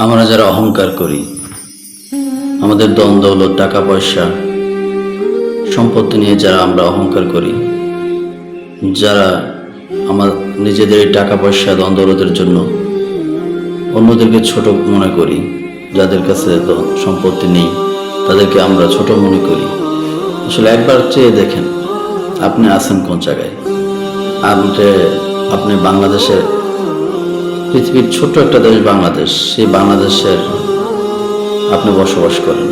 আমরা যারা অহংকার করি, আমাদের ধন দৌলত, টাকা পয়সা, সম্পত্তি নিয়ে যারা আমরা অহংকার করি, যারা আমার নিজেদের এই টাকা পয়সা, ধন দৌলতের জন্য অন্যদেরকে ছোট মনে করি, যাদের কাছে সম্পত্তি নেই তাদেরকে আমরা ছোট মনে করি। আসলে একবার চেয়ে দেখেন আপনি আছেন কোন জায়গায়। আপনি বাংলাদেশের, পৃথিবীর ছোট্ট একটা দেশ বাংলাদেশ, সেই বাংলাদেশের আপনি বসবাস করেন।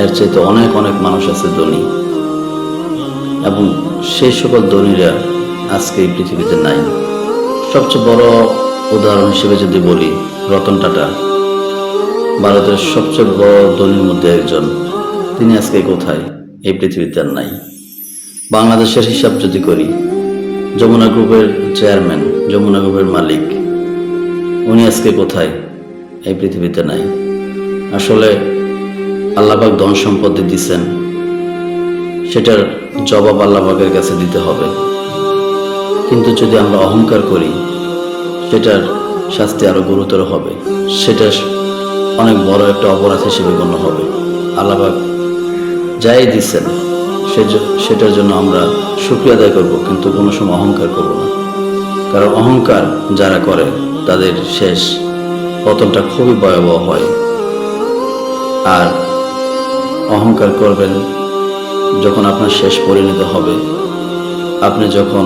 এর চাইতে অনেক অনেক মানুষ আছে ধনী, এবং সেই সকল ধনীরা আজকে এই পৃথিবীতে নাই। সবচেয়ে বড় উদাহরণ হিসেবে যদি বলি, রতন টাটা, ভারতের সবচেয়ে বড় ধনীর মধ্যে একজন, তিনি আজকে কোথায়? এই পৃথিবীতে আর নাই। বাংলাদেশের হিসাব যদি করি, যমুনা গ্রুপের চেয়ারম্যান, যমুনা গ্রুপের মালিক, উনি আজকে কোথায়? এই পৃথিবীতে নাই। আসলে আল্লাহ পাক ধন সম্পত্তি দিচ্ছেন, সেটার জবাব আল্লাহ পাকের কাছে দিতে হবে। কিন্তু যদি আমরা অহংকার করি, সেটার শাস্তি আরো গুরুতর হবে, সেটা অনেক বড় একটা অপরাধ হিসেবে গণ্য হবে। আল্লাহ পাক যাই দিচ্ছেন সেটার জন্য আমরা শুকরিয়া আদায় করব, কিন্তু কোনো সময় অহংকার করব না। কারণ অহংকার যারা করে তাদের শেষ পতনটা খুবই ভয়াবহ হয়। আর অহংকার করবেন যখন আপনার শেষ পরিণত হবে, আপনি যখন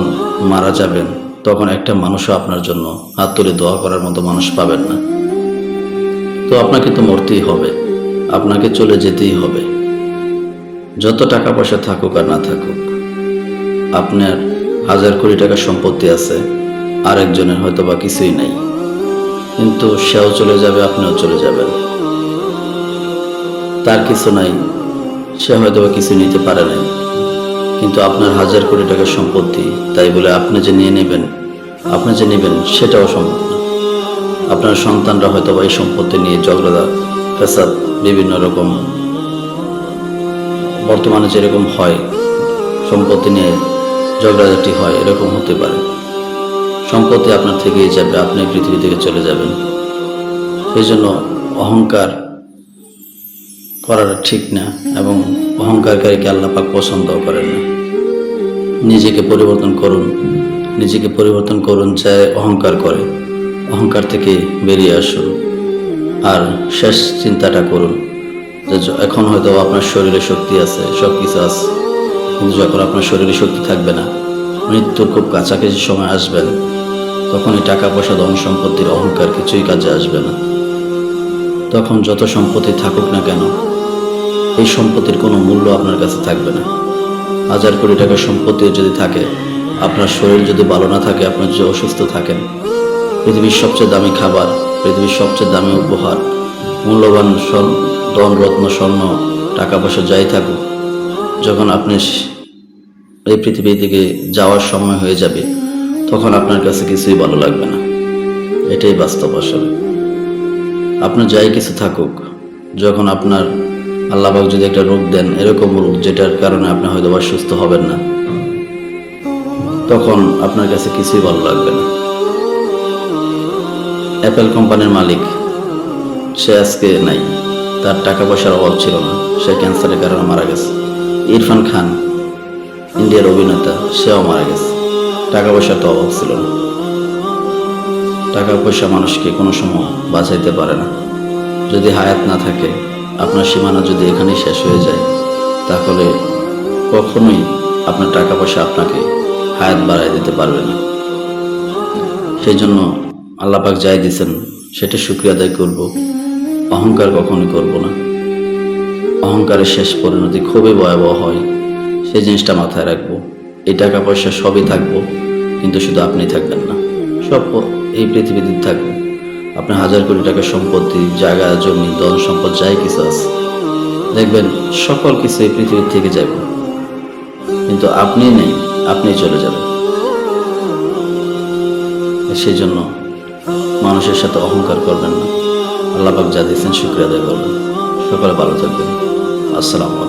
মারা যাবেন, তখন একটা মানুষও আপনার জন্য হাত তুলে দোয়া করার মতো মানুষ পাবেন না। তো আপনাকে তো মরতেই হবে, আপনাকে চলে যেতেই হবে। যত টাকা পয়সা থাকুক আর না থাকুক, আপনার 1000 কোটি টাকা সম্পত্তি আছে, আরেকজনের হয়তো বা কিছুই নাই, কিন্তু সেও চলে যাবে, আপনিও চলে যাবেন। তার কিছু নাই, সে হয়তো বা কিছু নিতে পারে নাই, কিন্তু আপনার 1000 কোটি টাকার সম্পত্তি, তাই বলে আপনি যে নেবেন সেটাও সম্ভব না। আপনার সন্তানরা হয়তো বা এই সম্পত্তি নিয়ে ঝগড়া ফেসাদ, বিভিন্ন রকম বর্তমানে যেরকম হয়, সম্পত্তি নিয়ে ঝগড়াঝাটি হয়, এরকম হতে পারে। সম্পত্তি আপনার থেকেই যাবে, আপনি পৃথিবী থেকে চলে যাবেন। সেই জন্য অহংকার করাটা ঠিক না, এবং অহংকারকারীকে আল্লাহ পাক পছন্দও করেন না। নিজেকে পরিবর্তন করুন, চাই অহংকার করে, অহংকার থেকে বেরিয়ে আসুন। আর শেষ চিন্তাটা করুন যে এখন হয়তো আপনার শরীরে শক্তি আছে, সব কিছু আছে, কিন্তু যখন আপনার শরীরে শক্তি থাকবে না, মৃত্যুর খুব কাছাকাছি সময় আসবেন, তখন এই টাকা পয়সা, ধন সম্পত্তির অহংকার কিছুই কাজে আসবে না। তখন যত সম্পত্তি থাকুক না কেন, এই সম্পত্তির কোনো মূল্য আপনার কাছে থাকবে না। 1000 কোটি টাকার সম্পত্তিও যদি থাকে, আপনার শরীর যদি ভালো না থাকে, আপনার যদি অসুস্থ থাকেন, পৃথিবীর সবচেয়ে দামি খাবার, পৃথিবীর সবচেয়ে দামি উপহার, মূল্যবান ধন রত্ন, স্বর্ণ, টাকা পয়সা যাই থাকুক, যখন আপনি এই পৃথিবী থেকে যাওয়ার সময় হয়ে যাবে, তখন আপনার কাছে কিছুই ভালো লাগবে না। এটাই বাস্তব। আসলে আপনার যাই কিছু থাকুক, যখন আপনার আল্লাহ পাক যদি একটা রোগ দেন, এরকম রোগ যেটার কারণে আপনি হয়তো বা সুস্থ হবেন না, তখন আপনার কাছে কিছুই ভালো লাগবে না। অ্যাপেল কোম্পানির মালিক, সে আজকে নাই, তার টাকা পয়সার অভাব ছিল না, সে ক্যান্সারের কারণে মারা গেছে। ইরফান খান, ইন্ডিয়ার অভিনেতা, সেও মারা গেছে, টাকা পয়সার তো অভাব ছিল না। টাকা পয়সা মানুষকে কোনো সময় বাঁচাইতে পারে না। যদি হায়াত না থাকে, আপনার সীমানা যদি এখানেই শেষ হয়ে যায়, তাহলে কখনোই আপনার টাকা পয়সা আপনাকে হায়াত বাড়াই দিতে পারবে না। সেই জন্য আল্লাহ পাক যাই দিয়েছেন সেটা শুকরিয়া আদায় করব, অহংকার কখনোই করব না। অহংকারের শেষ পরিণতি খুবই ভয়াবহ হয়, সেই জিনিসটা মাথায় রাখবো। এই টাকা পয়সা সবই থাকবো, কিন্তু শুধু আপনি থাকবেন না। সব এই পৃথিবীতে থাকবে, আপনার 1000 কোটি টাকার সম্পত্তি, জায়গা জমি, ধন সম্পদ যাই কিছু আছে, দেখবেন সকল কিছু এই পৃথিবীর থেকে যাবে, কিন্তু আপনি নেই, আপনি চলে যাবেন। সেই জন্য মানুষের সাথে অহংকার করবেন না। আল্লাহ পাক যা দিয়েছেন শুকরিয়া আদায় করবেন। সকলে ভালো থাকবেন। আসসালামু আলাইকুম।